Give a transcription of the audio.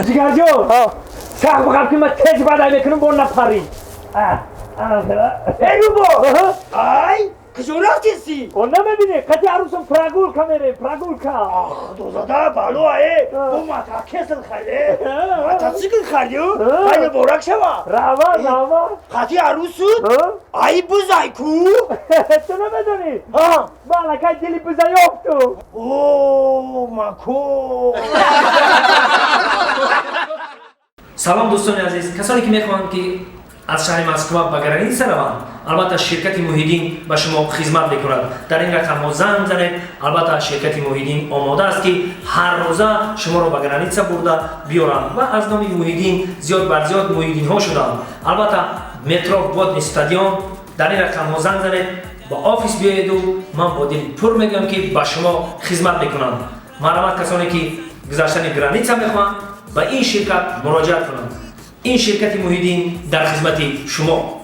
جگر جون سخت بخواب که من تج بدای میکنم با نپری ای بابا ای کجا رفتیسی؟ اون نمیبینی قطعی عروسم پراگول که میره پراگول که دوزاده بالو ای بو ماتا کسل خریده ماتا سیکل خریدیو باید بورک شما روا قطعی عروسو ای بزای کو تو نمیدونی بالا که دلی بزای افتو اوه مکو سلام دوستان عزیز، کسانی که میخواهند که از شهر مسکو به گرانیتسا روند، البته شرکت موحدین به شما خدمت میکند. در این رقم ها زنگ زنید. البته شرکت موحدین آماده است که هر روزه شما را به گرانیتسا برده بیارند و از نام موحدین زیاد بر زیاد موحدین ها شدند. البته مترو بادن استادیوم در این رقم ها زنگ زنید، با آفیس بیایید و من با دل پر میگم که به شما خدمت میکنم. مرحمت کسانی که گذشتن گرانیتسا میخواهند به این شرکت مراجعه کنند. این شرکت موحدین در خدمت شما.